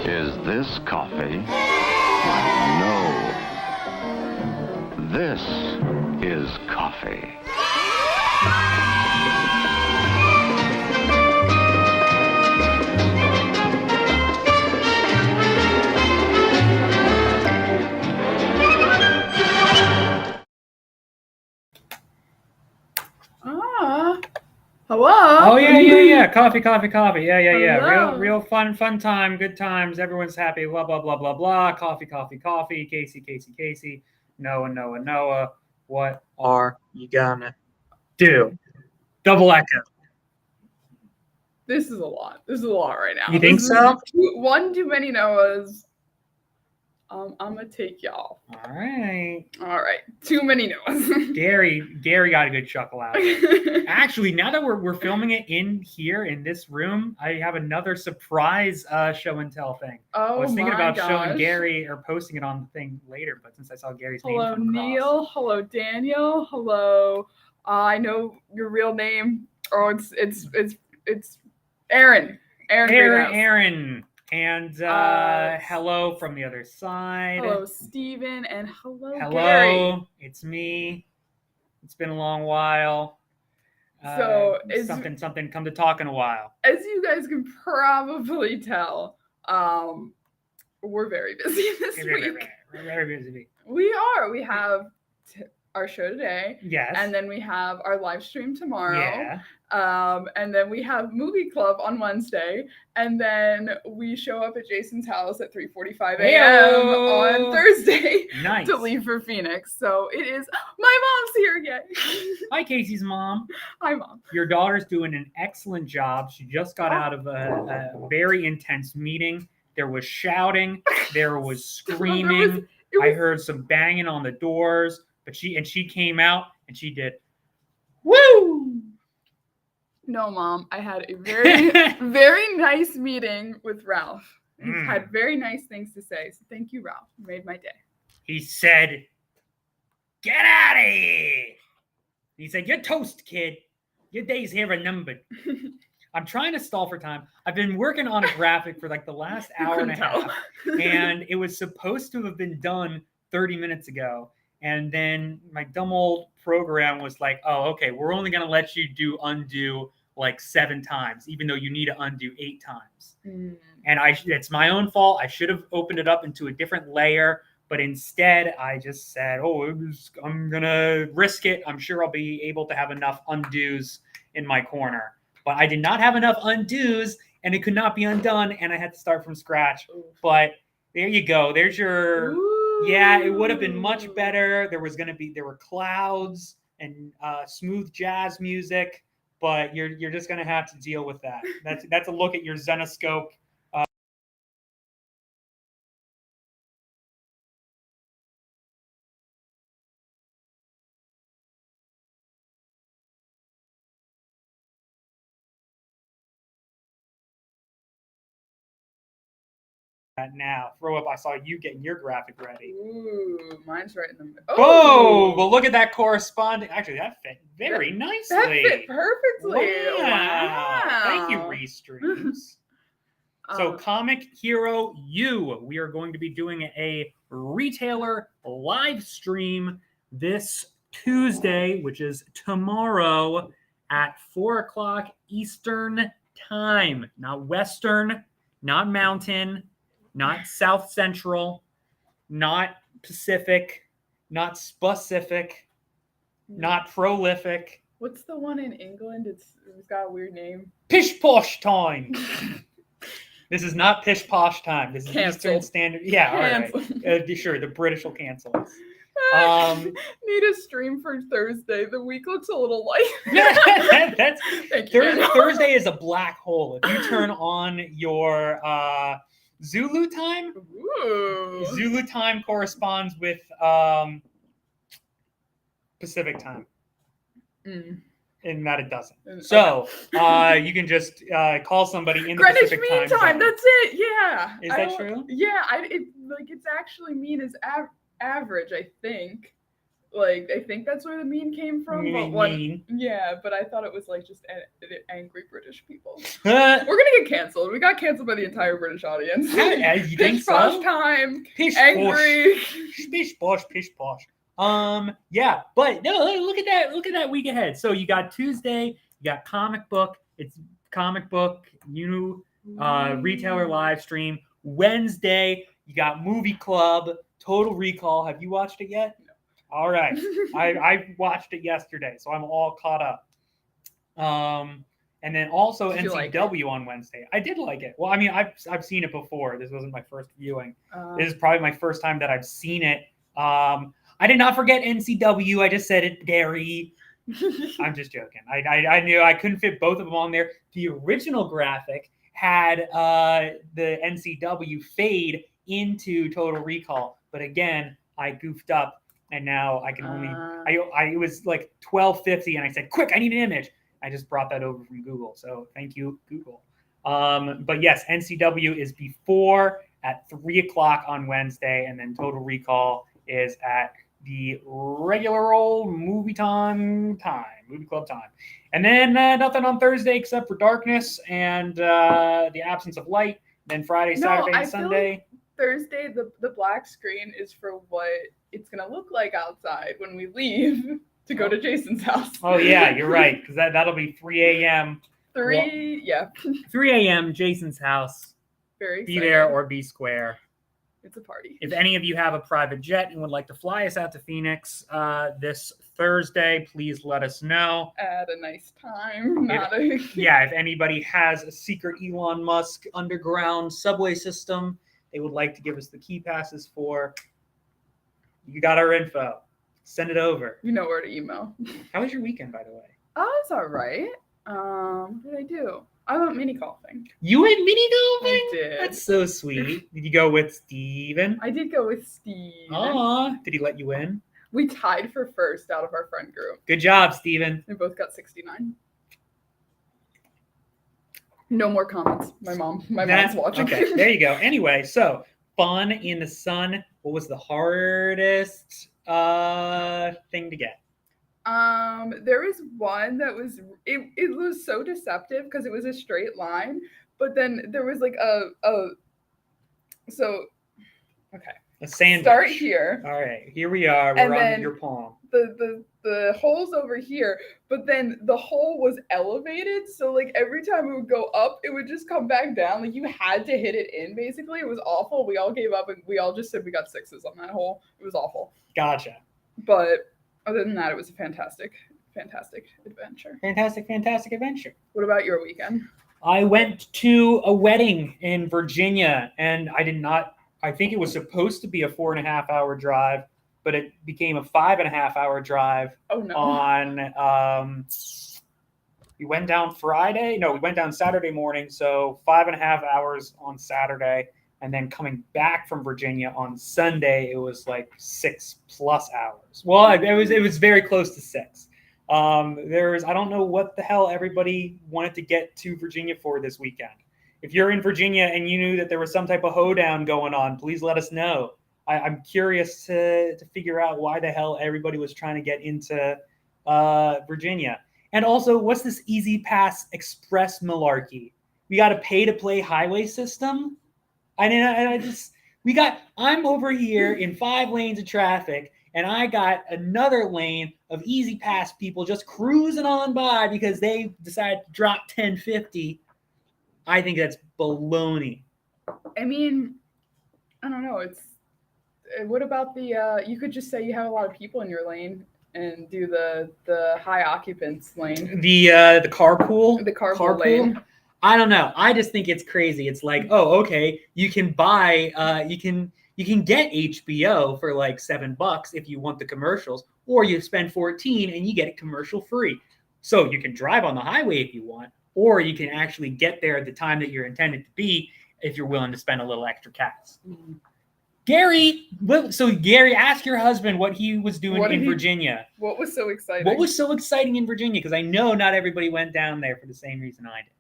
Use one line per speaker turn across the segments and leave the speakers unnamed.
Is this coffee? No. This is coffee.
Hello.
Oh yeah. Coffee. Yeah.
Hello.
Real fun time. Good times. Everyone's happy. Blah blah blah blah blah. Coffee. Casey. Noah. What are you gonna do? Double echo.
This is a lot. This is a lot right now.
You think so?
One too many Noahs. I'm gonna take y'all.
All right.
Too many Noahs.
Gary got a good chuckle out of it. Actually, now that we're filming it in here in this room, I have another surprise show and tell thing.
Oh,
I was thinking about
gosh.
showing Gary or posting it on the thing later, but since I saw Gary's name
Hello,
come
Neil.
across.
Hello, Daniel. Hello. I know your real name. Oh, it's Aaron.
Aaron. And hello from the other side.
Hello, Steven, and hello,
Hello,
Gary.
It's me. It's been a long while.
So
something come to talk in a while.
As you guys can probably tell, we're very busy this week.
We're very busy.
We are. We have our show today.
Yes.
And then we have our live stream tomorrow.
Yeah.
And then we have movie club on Wednesday, and then we show up at Jason's house at 3:45 a.m. on Thursday to leave for Phoenix. So it is. My mom's here again.
Hi, Casey's mom.
Hi, Mom.
Your daughter's doing an excellent job. She just got out of a very intense meeting. There was shouting. There was screaming. I heard some banging on the doors. But she came out and she did. Woo!
No, Mom. I had a very, very nice meeting with Ralph. He had very nice things to say. So thank you, Ralph. You made my day.
He said, "Get out of here." He said, "You're toast, kid. Your days here are numbered." I'm trying to stall for time. I've been working on a graphic for like the last hour and a half. And it was supposed to have been done 30 minutes ago. And then my dumb old program was like, oh, okay, we're only going to let you do undo like 7 times, even though you need to undo 8 times. And it's my own fault. I should have opened it up into a different layer. But instead, I just said, I'm going to risk it. I'm sure I'll be able to have enough undos in my corner. But I did not have enough undos, and it could not be undone, and I had to start from scratch. But there you go. There's your... Yeah, it would have been much better. There were clouds and smooth jazz music, but you're just gonna have to deal with that. That's a look at your Zenescope. Now throw up. I saw you getting your graphic ready.
Ooh, mine's right in the middle.
Oh, well, look at that corresponding. Actually, that fit very nicely.
That fit perfectly.
Wow. Thank you, Restreams. So, Comic Hero U, we are going to be doing a retailer live stream this Tuesday, which is tomorrow at 4 o'clock Eastern Time. Not Western, not Mountain, not South Central, not Pacific, not specific, not prolific.
What's the one in England? It's got a weird name.
Pish posh time. This is not pish posh time. This is Eastern Standard. Yeah, all right. Sure, the British will cancel us.
Need a stream for Thursday. The week looks a little light.
Thursday is a black hole. If you turn on your Zulu time, Zulu time corresponds with Pacific time. And that it doesn't. So you can just call somebody in the
Greenwich
Pacific
Mean
time.
That's it. Yeah.
Is that true?
Yeah. It's actually mean as average, I think. Like, I think that's where the meme came from. But I thought it was like just angry British people. We're gonna get canceled. We got canceled by the entire British audience.
You think so?
Pish posh time.
Pish
angry.
Pish posh. Yeah, but no, look at that. Look at that week ahead. So you got Tuesday, you got comic book. It's comic book, retailer live stream. Wednesday, you got movie club, Total Recall. Have you watched it yet?
No.
All right. I watched it yesterday, so I'm all caught up. And then also NCW on Wednesday. I did like it. Well, I mean, I've seen it before. This wasn't my first viewing. This is probably my first time that I've seen it. I did not forget NCW. I just said it, Gary. I'm just joking. I knew I couldn't fit both of them on there. The original graphic had the NCW fade into Total Recall, but again, I goofed up, and now I can only. It was like 12:50, and I said, "Quick, I need an image." I just brought that over from Google, so thank you, Google. But yes, NCW is before at 3:00 on Wednesday, and then Total Recall is at the regular old movie club time. And then nothing on Thursday except for darkness and the absence of light. Then Friday, Saturday, and Sunday.
Like Thursday, the black screen is for what it's going to look like outside when we leave to go to Jason's house.
Oh, yeah, you're right, because that'll be 3 a.m.
3
a.m., Jason's house.
Very excited.
Be there or be square.
It's a party.
If any of you have a private jet and would like to fly us out to Phoenix this Thursday, please let us know.
At a nice time.
If anybody has a secret Elon Musk underground subway system they would like to give us the key passes for, you got our info. Send it over.
You know where to email.
How was your weekend, by the way?
Oh, it's all right. What did I do? I went mini golfing.
You went mini golfing?
I did.
That's so sweet. Did you go with Steven?
I did go with Steven.
Aw. Did he let you in?
We tied for first out of our friend group.
Good job, Steven.
We both got 69. No more comments. My mom's watching.
Okay, there you go. Anyway, so fun in the sun. What was the hardest thing to get?
There was one that was it was so deceptive because it was a straight line, but then there was like a
sandwich.
Start here.
All right, here we are. We're on your palm.
The hole's over here, but then the hole was elevated, so like every time it would go up, it would just come back down. Like you had to hit it in. Basically, it was awful. We all gave up and we all just said we got 6s on that hole. It was awful.
Gotcha.
But other than that, it was a fantastic adventure.
Fantastic adventure.
What about your weekend?
I went to a wedding in Virginia, and I think it was supposed to be a 4.5-hour drive, but it became a 5.5-hour drive.
Oh no.
We went down Friday. No, we went down Saturday morning, so 5.5 hours on Saturday. And then coming back from Virginia on Sunday, it was like 6+ hours. Well, it was very close to 6. I don't know what the hell everybody wanted to get to Virginia for this weekend. If you're in Virginia and you knew that there was some type of hoedown going on, please let us know. I'm curious to figure out why the hell everybody was trying to get into Virginia. And also, what's this Easy Pass Express malarkey? We got to pay to play highway system? I'm over here in 5 lanes of traffic, and I got another lane of Easy Pass people just cruising on by because they decided to drop $10.50. I think that's baloney.
I mean, I don't know. What about you could just say you have a lot of people in your lane and do the high occupants lane.
The carpool?
The carpool lane.
I don't know. I just think it's crazy. It's like, oh, okay, you can buy, you can get HBO for like $7 if you want the commercials, or you spend $14 and you get it commercial free. So you can drive on the highway if you want, or you can actually get there at the time that you're intended to be if you're willing to spend a little extra cash. Mm-hmm. Gary, ask your husband what he was doing in Virginia.
What was so exciting?
What was so exciting in Virginia? Because I know not everybody went down there for the same reason I did.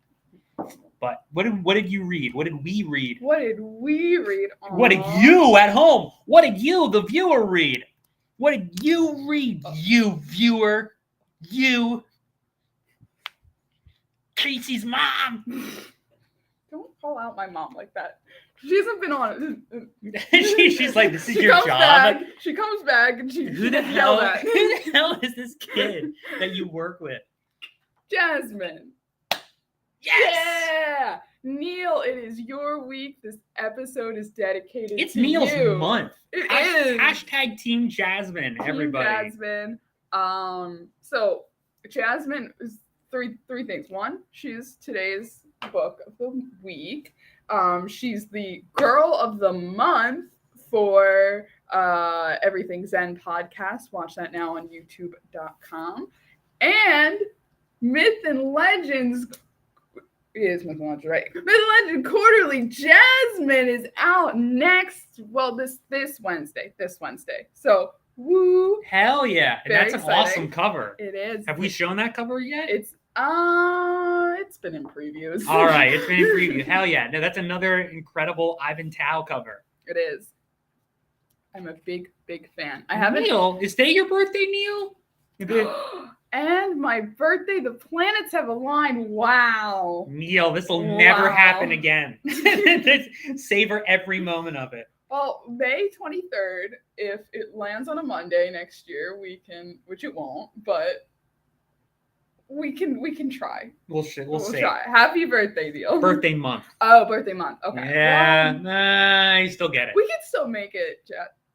But what did you read? What did we read?
What did we read?
What did you at home? What did you, the viewer, read? What did you read, you viewer? You. Casey's mom.
Don't call out my mom like that. She hasn't been on.
She's like, this is your job.
She comes back and she.
Who the hell? Who the hell is this kid that you work with?
Jasmine.
Yes.
Yeah. Neil, it is your week. This episode is dedicated
it's
to
Neil's
you.
month.
It is.
Hashtag Team Jasmine, everybody.
Team Jasmine. So Jasmine is three things. One, she's today's book of the week. She's the girl of the month for Everything Zen podcast. Watch that now on youtube.com. And Myth and Legends. It is Myth and Legends, right? Myth and Legend Quarterly. Jasmine is out next. Well, this Wednesday. So, woo!
Hell yeah! And that's an
exciting.
Awesome cover.
It is.
Have we shown that cover yet?
It's been in previews.
All right, it's been in preview. Hell yeah! No, that's another incredible Ivan Tao cover.
It is. I'm a big fan. I haven't.
Neil, is today your birthday, Neil?
And my birthday, the planets have aligned. Wow.
Neil, this will never happen again. Savor every moment of it.
Well, May 23rd, if it lands on a Monday next year, we can, which it won't, but we can try.
We'll see.
Try. Happy birthday, Neil.
Birthday month.
Oh, birthday month. Okay.
Yeah, you still get it.
We can still make it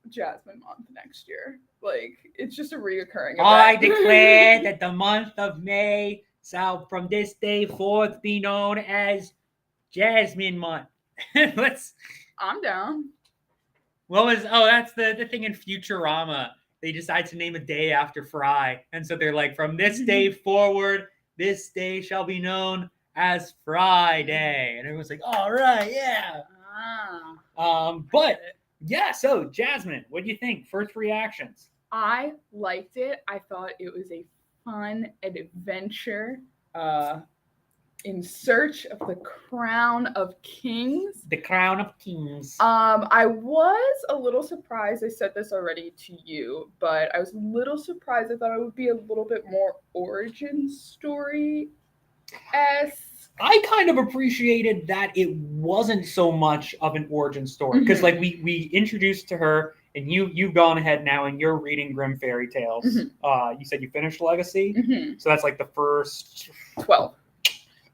Jasmine month next year. Like, it's just a reoccurring event.
I declare that the month of May shall from this day forth be known as Jasmine month.
I'm down.
That's the thing in Futurama. They decide to name a day after Fry. And so they're like, from this day forward, this day shall be known as Friday. And everyone's like, all right, yeah. But yeah, so Jasmine, what do you think? First reactions?
I liked it. I thought it was a fun adventure in search of the Crown of Kings.
The Crown of Kings.
I was a little surprised. I said this already to you, but I was a little surprised. I thought it would be a little bit more origin story-esque.
I kind of appreciated that it wasn't so much of an origin story because, like, we introduced to her, and you've gone ahead now and you're reading Grimm Fairy Tales. You said you finished Legacy, so that's like the first
12.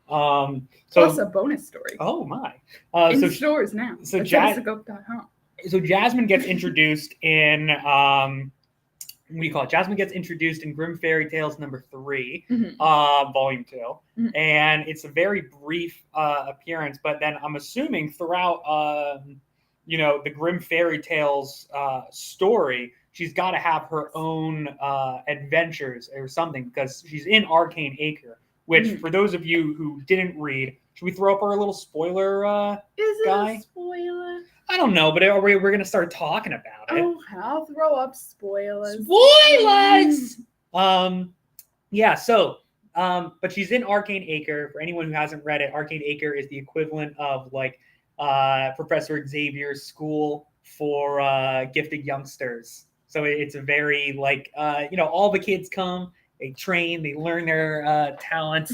Plus a bonus story.
Oh my!
In stores now.
So
Zenescope.com.
So Jasmine gets introduced in what do you call it? Jasmine gets introduced in Grimm Fairy Tales number 3, volume 2, and it's a very brief appearance. But then I'm assuming throughout, the Grimm Fairy Tales story, she's got to have her own adventures or something because she's in Arcane Acre. Which, for those of you who didn't read, should we throw up our little spoiler guy? Is it a
spoiler?
I don't know, but we're going to start talking about it.
Oh, I'll throw up spoilers.
Spoilers! But she's in Arcane Acre. For anyone who hasn't read it, Arcane Acre is the equivalent of, like, Professor Xavier's school for gifted youngsters. So it's a very, like, all the kids come. They train, they learn their talents.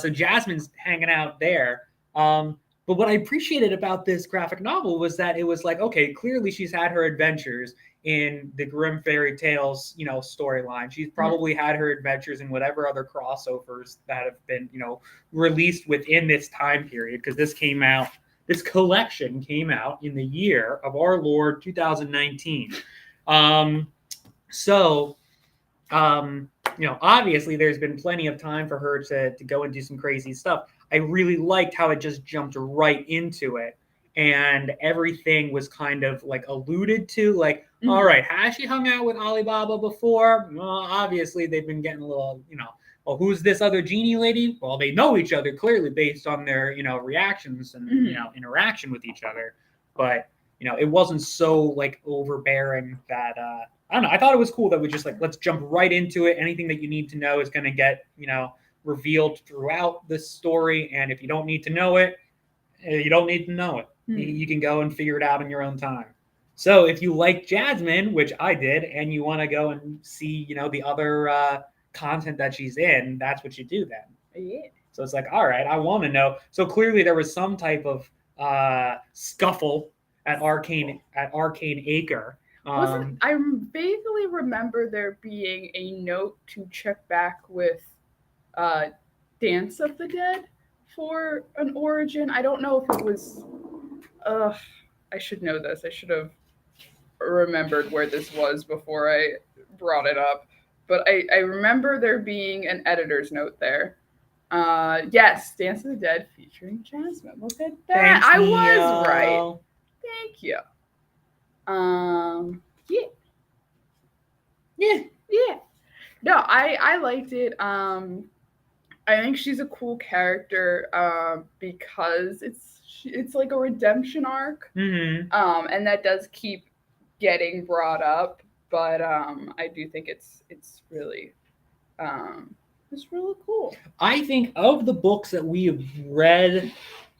So Jasmine's hanging out there. But what I appreciated about this graphic novel was that it was like, okay, clearly she's had her adventures in the Grimm Fairy Tales, storyline. She's probably had her adventures in whatever other crossovers that have been, released within this time period. Because this collection came out in the year of our Lord 2019. Obviously there's been plenty of time for her to go and do some crazy stuff. I really liked how it just jumped right into it. And everything was kind of like alluded to, like, all right, has she hung out with Alibaba before? Well, obviously they've been getting a little, well, who's this other genie lady? Well, they know each other clearly based on their, reactions and, interaction with each other. But, it wasn't so like overbearing that, I don't know. I thought it was cool that we just like, let's jump right into it. Anything that you need to know is going to get, revealed throughout the story. And if you don't need to know it, you don't need to know it. You can go and figure it out in your own time. So if you like Jasmine, which I did, and you want to go and see, the other content that she's in, that's what you do then.
Yeah.
So it's like, all right, I want to know. So clearly there was some type of scuffle at Arcane Acre.
I vaguely remember there being a note to check back with Dance of the Dead for an origin. I don't know if it was. I should know this. I should have remembered where this was before I brought it up. But I remember there being an editor's note there. Yes, Dance of the Dead featuring Jasmine. Look at that. I was right. Thank you. Yeah. No, I liked it. I think she's a cool character because it's like a redemption arc.
Mm-hmm.
And that does keep getting brought up, but I do think it's really cool.
I think of the books that we have read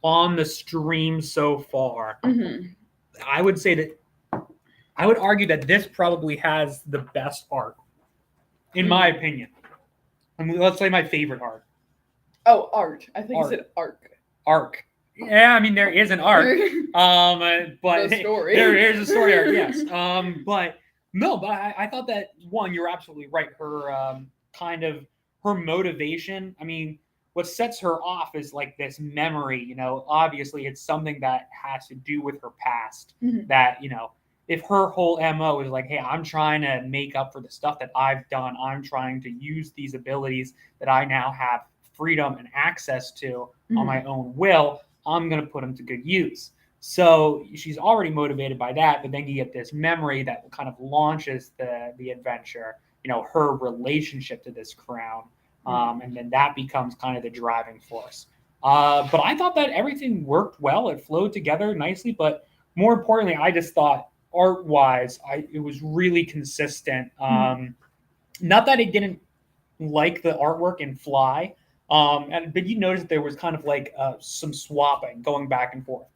on the stream so far, I would say that I would argue that this probably has the best arc, in my opinion. I mean, let's say my favorite arc.
Oh, art. I think you said arc.
Arc. Yeah, I mean there is an arc. But
the story.
There is a story arc, yes. But I thought that one, you're absolutely right. Her kind of her motivation. I mean, what sets her off is like this memory, obviously it's something that has to do with her past. That, if her whole MO is like, hey, I'm trying to make up for the stuff that I've done, I'm trying to use these abilities that I now have freedom and access to on my own will, I'm going to put them to good use. So she's already motivated by that, but then you get this memory that kind of launches the adventure, her relationship to this crown. And then that becomes kind of the driving force. But I thought that everything worked well. It flowed together nicely. But more importantly, I just thought art-wise, it was really consistent. Not that I didn't like the artwork in Fly, but you noticed there was kind of like some swapping going back and forth.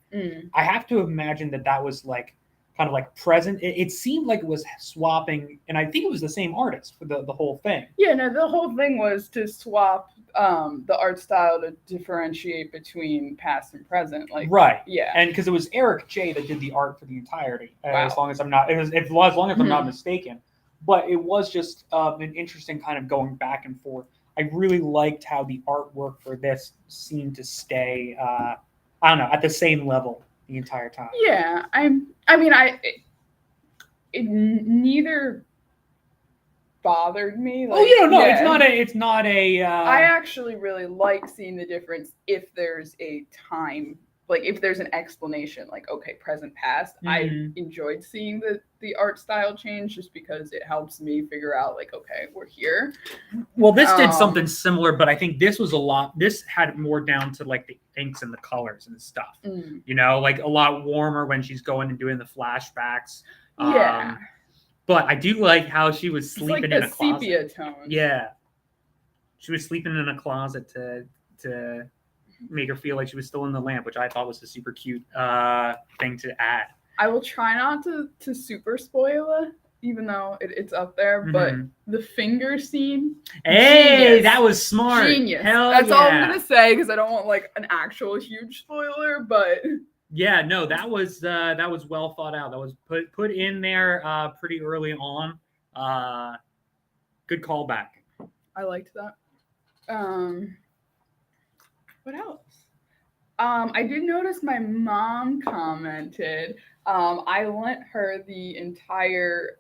I have to imagine that was like kind of like present. It seemed like it was swapping, and I think it was the same artist for the whole thing.
Yeah, no, the whole thing was to swap the art style to differentiate between past and present. Like,
right,
yeah,
and because it was Eric J that did the art for the entirety,
wow.
as long as I'm not mistaken. But it was just an interesting kind of going back and forth. I really liked how the artwork for this seemed to stay, at the same level the entire time.
Yeah, it neither bothered me.
Like, it's not a.
I actually really like seeing the difference if there's a time, like if there's an explanation, like okay, present, past. I enjoyed seeing the art style change just because it helps me figure out like, okay, we're here.
Well, this did something similar, but I think this had more down to like the inks and the colors and stuff. Like a lot warmer when she's going and doing the flashbacks.
Yeah.
But I do like how she was sleeping in a closet.
Sepia tone.
Yeah. She was sleeping in a closet to make her feel like she was still in the lamp, which I thought was a super cute thing to add.
I will try not to super spoil it, even though it's up there, but the finger scene.
Hey,
genius.
That was smart.
Genius.
Hell
That's
yeah.
all I'm going to say because I don't want like an actual huge spoiler, but...
Yeah, no, that was well thought out. That was put in there pretty early on. Good callback.
I liked that. What else? I did notice my mom commented. I lent her the entire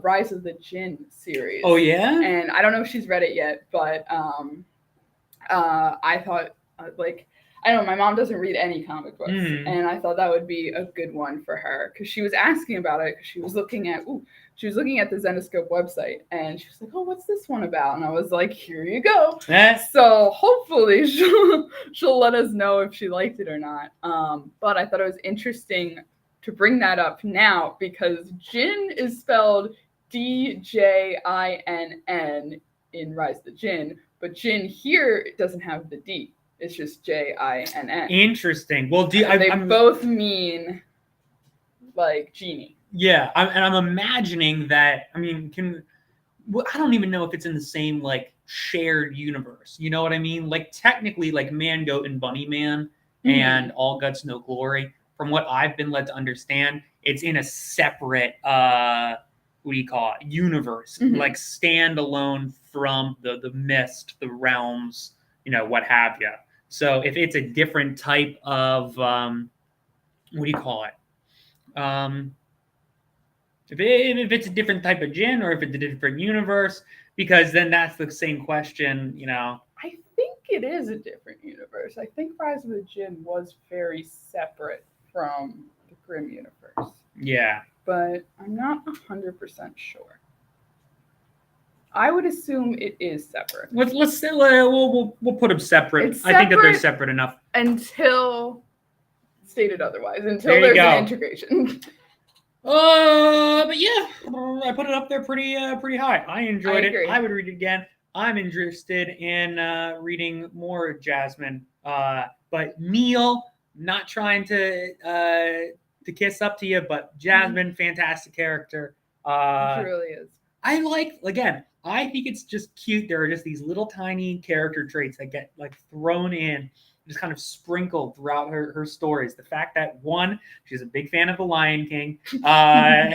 Rise of the Jinn series.
Oh yeah?
And I don't know if she's read it yet, but I thought I don't know, my mom doesn't read any comic books, and I thought that would be a good one for her because she was asking about it because she was looking at the Zenescope website and she was like, oh, what's this one about? And I was like, here you go. So hopefully she'll let us know if she liked it or not. But I thought it was interesting to bring that up now because Jinn is spelled Djinn in Rise of the Jinn, but Jinn here doesn't have the D. It's just Jinn.
Interesting. Well,
they both mean like genie.
Yeah, I'm imagining that. I mean, I don't even know if it's in the same like shared universe. You know what I mean? Like technically, like Man, Goat, and Bunny Man and All Guts, No Glory. From what I've been led to understand, it's in a separate what do you call it? Universe, like standalone from the mist, the realms, what have you. So if it's a different type of what do you call it? If it's a different type of djinn or if it's a different universe, because then that's the same question,
I think it is a different universe. I think Rise of the Djinn was very separate from the Grimm universe.
Yeah.
But I'm not 100% sure. I would assume it is separate.
Let's say we'll put them separate. I think that they're separate enough
until stated otherwise. Until there's an integration.
But yeah, I put it up there pretty high. I enjoyed it. I would read it again. I'm interested in reading more Jasmine. But Neil, not trying to kiss up to you, but Jasmine, fantastic character.
She really is.
I think it's just cute. There are just these little tiny character traits that get like thrown in, just kind of sprinkled throughout her stories. The fact that one, she's a big fan of The Lion King,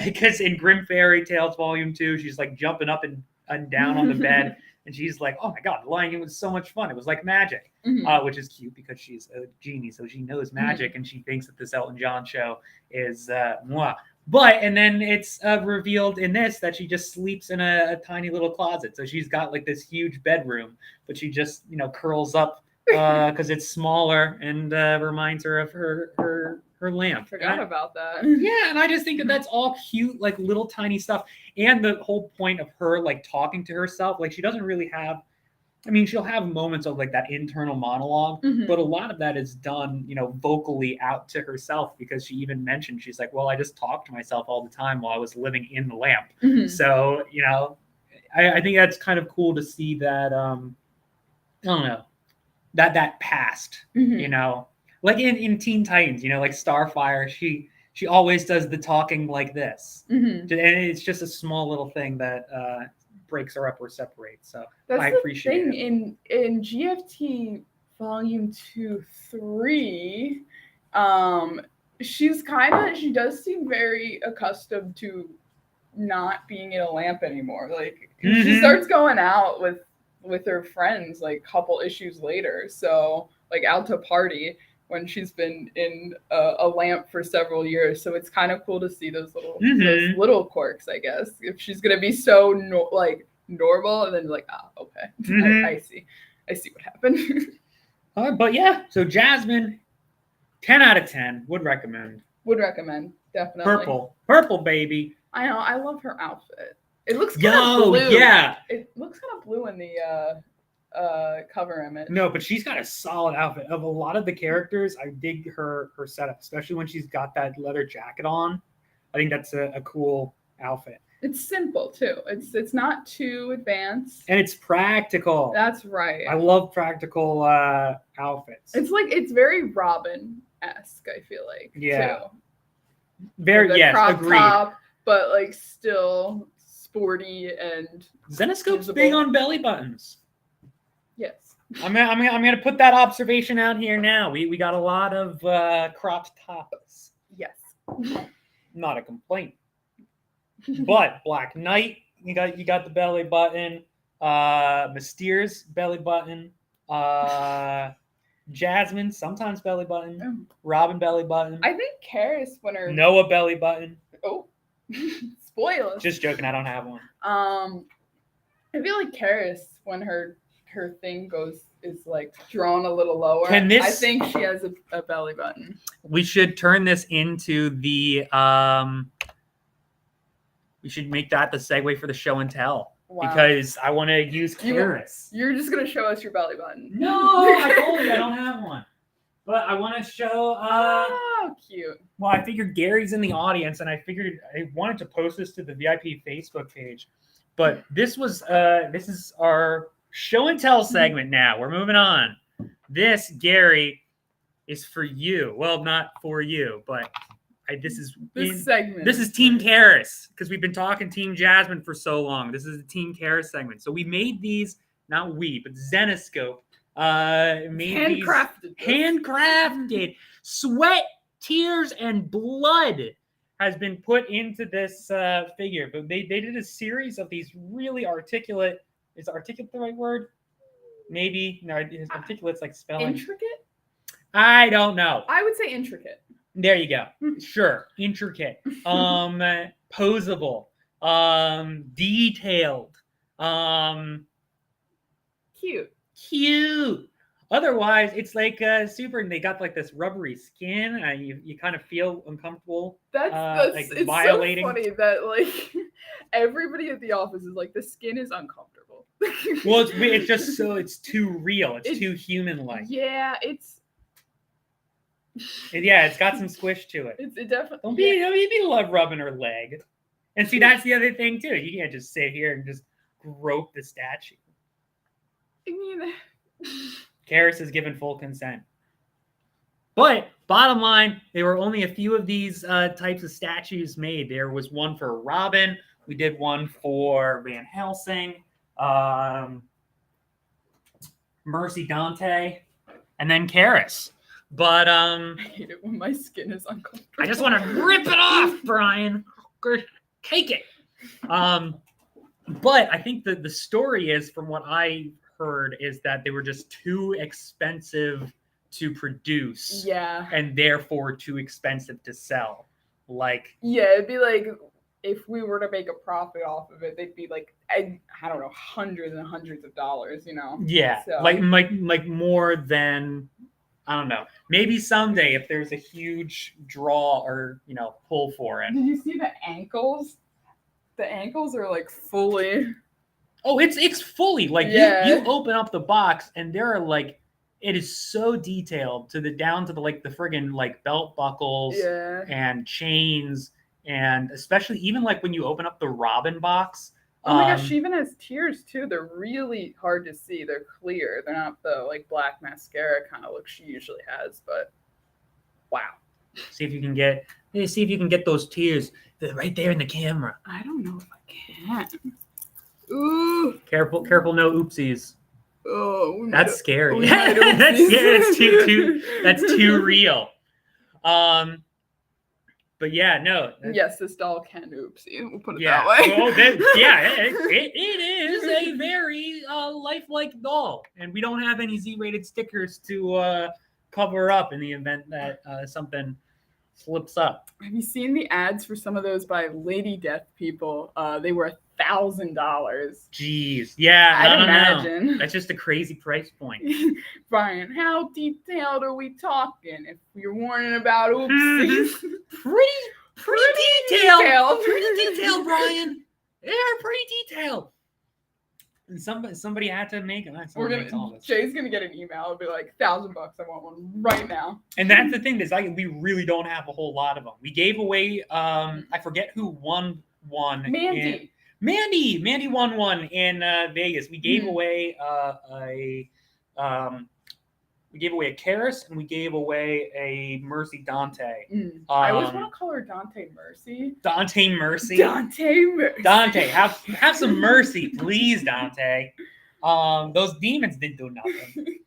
because in Grimm Fairy Tales Volume 2, she's like jumping up and down on the bed, and she's like, "Oh my God, The Lion King was so much fun. It was like magic," which is cute because she's a genie, so she knows magic, and she thinks that this Elton John show is moi. But, and then it's revealed in this that she just sleeps in a tiny little closet. So she's got like this huge bedroom, but she just, curls up because it's smaller and reminds her of her lamp.
Forgot about that.
Yeah, and I just think that that's all cute, like little tiny stuff. And the whole point of her like talking to herself, like she doesn't really have, she'll have moments of like that internal monologue, but a lot of that is done, vocally out to herself, because she even mentioned, she's like, well, I just talked to myself all the time while I was living in the lamp. So, I think that's kind of cool to see that, I don't know, that past, like in Teen Titans, like Starfire, she always does the talking like this. And it's just a small little thing that, breaks her up or separates. So
that's
I appreciate
it. In GFT Volume 2-3, she does seem very accustomed to not being in a lamp anymore. Like she starts going out with her friends like a couple issues later. So like out to party when she's been in a lamp for several years. So it's kind of cool to see those little quirks, I guess. If she's going to be so normal and then like, okay, I see what happened.
But yeah, so Jasmine, 10 out of 10, would recommend.
Definitely.
Purple baby.
I know, I love her outfit. It looks kind of blue.
Yeah.
It looks kind of blue in the cover image.
No, but she's got a solid outfit. Of a lot of the characters, I dig her setup, especially when she's got that leather jacket on. I think that's a cool outfit.
It's simple too. It's not too advanced.
And it's practical.
That's right.
I love practical outfits.
It's very Robin-esque, I feel like.
Yeah.
Too.
Very, yes,
crop
agreed.
Top, but like still sporty and
Zenescope's big on belly buttons.
Yes.
I'm gonna put that observation out here now. We got a lot of cropped tops.
Yes.
Not a complaint. But Black Knight, you got the belly button. Mysterio's belly button. Jasmine, sometimes belly button. Robin belly button.
I think Karis when her
Noah belly button.
Oh. Spoilers.
Just joking, I don't have one.
I feel like Karis when her thing is like drawn a little lower. I think she has a belly button.
We should turn this into the we should make that the segue for the show and tell. Wow. Because I want to use Karis.
You're just gonna show us your belly button.
No, I told you I don't have one. But I want to show.
Oh, cute.
Well, I figured Gary's in the audience, and I figured I wanted to post this to the VIP Facebook page. But this is our show and tell segment. Now we're moving on. This, Gary, is for you. Well, not for you, but
This segment.
This is Team Karis because we've been talking Team Jasmine for so long. This is the Team Karis segment. So we made these, not we, but Zenescope made handcrafted. Sweat, tears, and blood has been put into this figure. But they did a series of these really articulate. Is articulate the right word? Maybe. No, articulate's like spelling.
Intricate?
I don't know.
I would say intricate.
There you go. Sure. Intricate. Posable. Detailed. Cute. Otherwise, it's like super, and they got like this rubbery skin. You kind of feel uncomfortable.
That's
like
it's
violating.
so funny that like everybody at the office is like, the skin is uncomfortable.
Well, it's just so it's too real. It's too human-like.
Yeah, it's
got some squish to it.
It definitely
Don't be love rubbing her leg. And see, that's the other thing too. You can't just sit here and just grope the statue.
I mean,
Karis has given full consent. But bottom line, there were only a few of these types of statues made. There was one for Robin. We did one for Van Helsing, Mercy Dante, and then Karis. But
I hate it when my skin is uncomfortable.
I just want to rip it off, Brian. Take it. But I think the story is, from what I heard, is that they were just too expensive to produce.
Yeah.
And therefore too expensive to sell. Like,
yeah, it'd be like if we were to make a profit off of it, they'd be like, I don't know, hundreds and hundreds of dollars, you know?
Yeah.
So.
Like more than, I don't know. Maybe someday if there's a huge draw or, pull for it.
Did you see the ankles? The ankles are like fully.
Oh, it's fully like you open up the box and there are like, it is so detailed down to the friggin' like belt buckles and chains, and especially even like when you open up the Robin box.
Oh my gosh, she even has tears too. They're really hard to see. They're clear. They're not the like black mascara kind of look she usually has, but wow.
See if you can get those tears. They're right there in the camera.
I don't know if I can. Ooh.
Careful, no oopsies.
Oh,
that's scary. That's scary. That's too real. But yeah, no.
Yes, this doll can oopsie. We'll put it that way.
Well, it is a very lifelike doll, and we don't have any Z-rated stickers to cover up in the event that something slips up.
Have you seen the ads for some of those by Lady Death people? They were $1,000.
Jeez, yeah,
I'd imagine.
Know. That's just a crazy price point.
Brian, how detailed are we talking? If you're warning about oopsies,
pretty detailed. Pretty detailed, Brian. Yeah, pretty detailed. And somebody had to make it.
Jay's gonna get an email. It'll be like $1,000. I want one right now.
And that's the thing is, we really don't have a whole lot of them. We gave away. I forget who won one. Mandy won one in Vegas. We gave away we gave away a Karis and we gave away a Mercy Dante.
I always want to call her Dante Mercy.
Dante Mercy.
Dante,
have some mercy, please, Dante. Those demons didn't do nothing.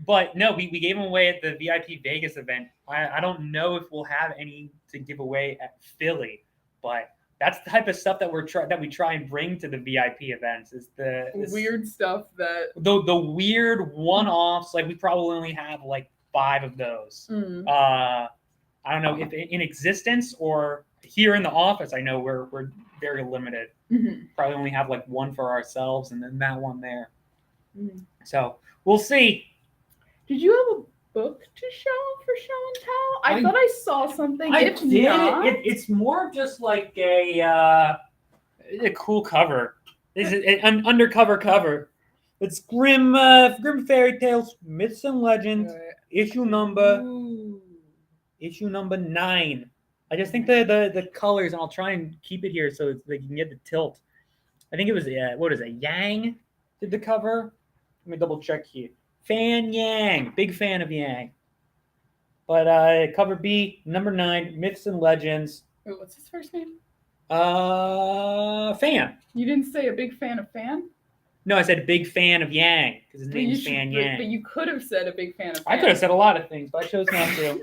But no, we gave them away at the VIP Vegas event. I don't know if we'll have any to give away at Philly, but that's the type of stuff that we try and bring to the VIP events. Is this
weird stuff that
the weird one-offs. Like we probably only have like 5 of those. I don't know if in existence or here in the office. I know we're very limited. Probably only have like 1 for ourselves and then that one there. So we'll see.
Did you have a book to show for show and tell? I thought I saw something.
It's more just like a cool cover. This is an undercover cover. It's Grimm Fairy Tales, Myths and Legends, issue number 9. I just think the colors, and I'll try and keep it here so you can get the tilt. I think it was Yang did the cover. Let me double check here. Fan Yang, big fan of Yang. But cover B, number 9, Myths and Legends.
Wait, what's his first name?
Fan.
You didn't say a big fan of Fan?
No, I said big fan of Yang because his name's Fan Yang.
But you could have said a big fan of Fan.
I could have said a lot of things, but I chose not to.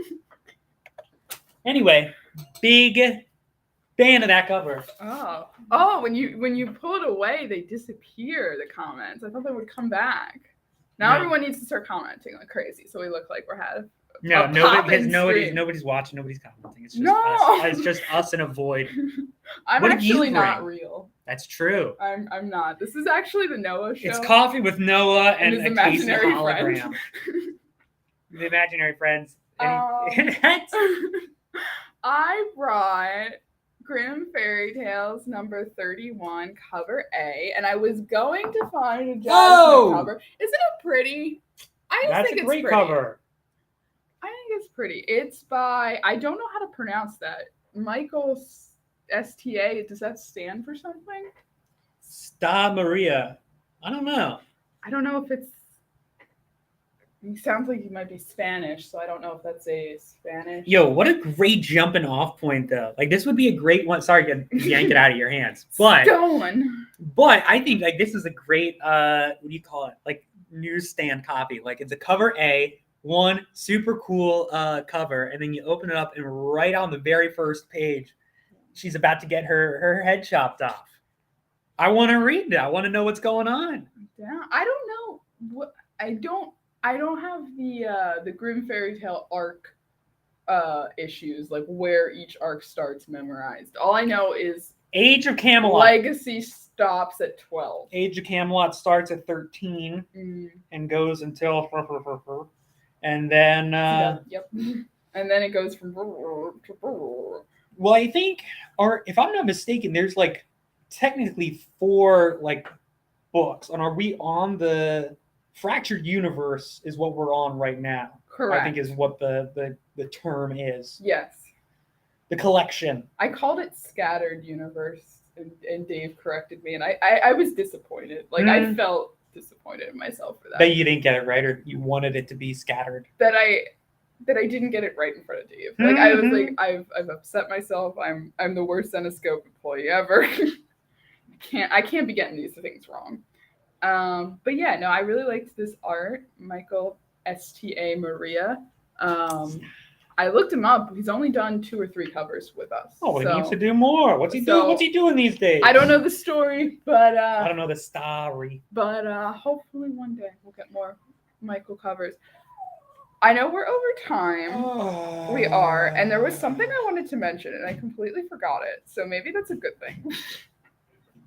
Anyway, big fan of that cover.
Oh, when you pull it away, they disappear, the comments. I thought they would come back. Now everyone needs to start commenting like crazy, so we look like we're having
nobody's watching, nobody's commenting. It's just us. It's just us and a void.
I'm actually not real.
That's true.
I'm not. This is actually the Noah show.
It's coffee with Noah and
his
a
imaginary
hologram. The imaginary friends.
I brought Grimm Fairy Tales number 31, cover A, and I was going to find a Jasmine cover. Isn't it pretty?
That's a great cover.
I think it's pretty. It's by, I don't know how to pronounce that. Michael STA. Does that stand for something?
Sta Maria. I don't know.
I don't know if it's. He sounds like he might be Spanish, so I don't know if that's a Spanish.
Yo, what a great jumping off point, though. Like, this would be a great one. Sorry to yank it out of your hands. But I think, like, this is a great, what do you call it? Like, newsstand copy. Like, it's a cover A, one super cool cover, and then you open it up, and right on the very first page, she's about to get her head chopped off. I want to read that. I want to know what's going on.
Yeah, I don't know. What I don't have the Grimm Fairy Tale arc issues, like where each arc starts memorized. All I know is
Age of Camelot.
Legacy stops at 12.
Age of Camelot starts at 13 and goes until and then
yep. And then it goes from
well, I think, or if I'm not mistaken, there's like technically 4 like books. And are we on the Fractured Universe is what we're on right now.
Correct.
I think is what the term is.
Yes.
The collection.
I called it Scattered Universe, and Dave corrected me, and I was disappointed. Like, I felt disappointed in myself for that.
That you didn't get it right, or you wanted it to be scattered.
That I didn't get it right in front of Dave. Like, I was like, I've upset myself. I'm the worst Zenescope employee ever. I can't be getting these things wrong. But yeah, no, I really liked this art. Michael STA Maria. I looked him up. He's only done 2 or 3 covers with us.
Oh, he needs to do more. What's he doing? What's he doing these days?
I don't know the story, but
I don't know the story.
But hopefully one day we'll get more Michael covers. I know we're over time. Oh. We are, and there was something I wanted to mention, and I completely forgot it. So maybe that's a good thing.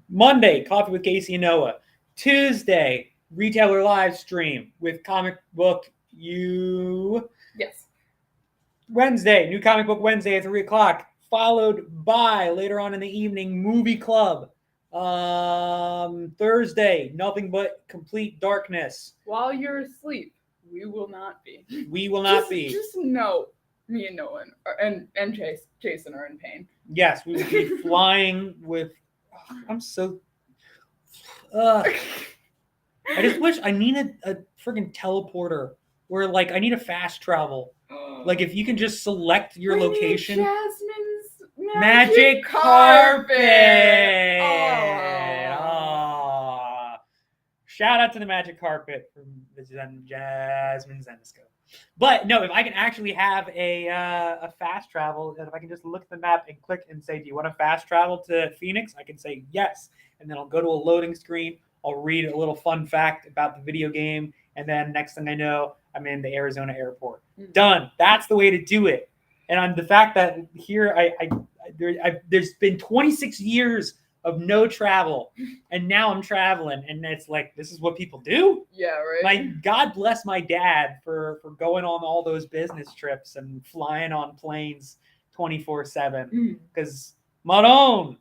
Monday, Coffee with Casey and Noah. Tuesday, retailer live stream with Comic Book U.
Yes.
Wednesday, new Comic Book Wednesday at 3 o'clock, followed by later on in the evening, Movie Club. Thursday, Nothing But Complete Darkness.
While you're asleep, we will not be.
We will not be.
Just know me and Noah and Jason are in pain.
Yes, we will be flying with. I'm so. I just wish I needed a friggin' teleporter where, like, I need a fast travel. Like, if you can just select your location.
Jasmine's
magic carpet.
Oh.
Shout out to the magic carpet from the Jasmine Zenescope. But no, if I can actually have a fast travel, and if I can just look at the map and click and say, do you want to fast travel to Phoenix? I can say yes. And then I'll go to a loading screen. I'll read a little fun fact about the video game. And then next thing I know, I'm in the Arizona airport. Done. That's the way to do it. And on the fact that here, there's been 26 years of no travel, and now I'm traveling, and it's like, this is what people do.
Yeah, right.
God bless my dad for going on all those business trips and flying on planes 24/7. Because Maron,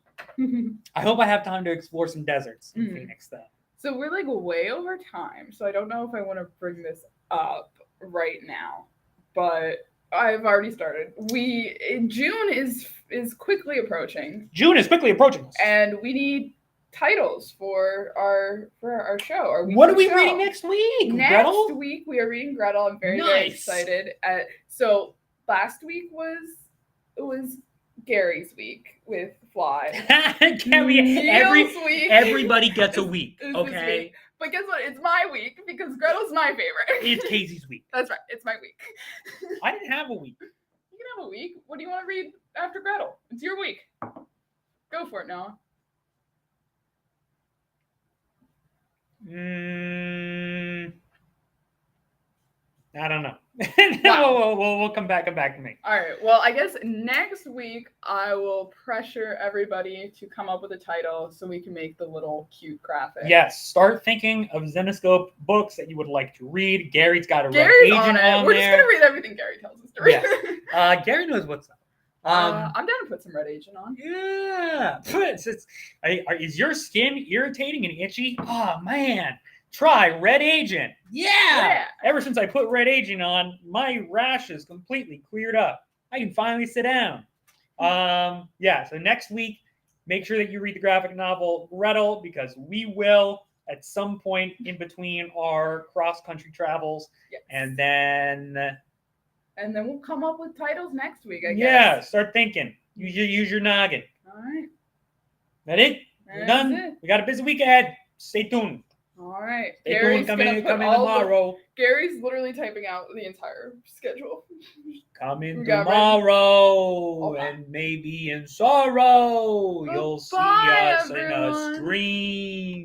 I hope I have time to explore some deserts in Phoenix, though.
So we're like way over time, so I don't know if I want to bring this up right now, but I've already started. June is quickly approaching.
June is quickly approaching us.
And we need titles for our show.
What are we reading next week?
Next week we are reading Gretel. I'm very, very excited. So last week was Gary's week with Fly.
Neil's
week.
Everybody gets a week,
is this
okay?
week. But guess what? It's my week because Gretel's my favorite.
It's Casey's week.
That's right. It's my week.
I didn't have a week.
You can have a week. What do you want to read after Gretel? It's your week. Go for it, Noah.
I don't know.
Wow.
we'll come back to me.
All right. Well, I guess next week I will pressure everybody to come up with a title so we can make the little cute graphic.
Yes. Start thinking of Zenescope books that you would like to read. Gary's got a red agent on there.
We're just gonna read everything Gary tells us to read.
Yes. Gary knows what's up.
I'm down to put some red agent on.
Yeah. Is your skin irritating and itchy? Oh man. Try Red Agent. Yeah. Ever since I put Red Agent on, my rash is completely cleared up. I can finally sit down. So next week, make sure that you read the graphic novel Gretel, because we will at some point in between our cross-country travels.
Yes.
And then
we'll come up with titles next week, I guess.
Yeah, start thinking. Use your noggin.
All right.
That it? We're done.
It.
We got a busy week ahead. Stay tuned.
All right.
Gary's coming tomorrow.
Gary's literally typing out the entire schedule.
Coming tomorrow, and maybe in sorrow, you'll see us in a stream.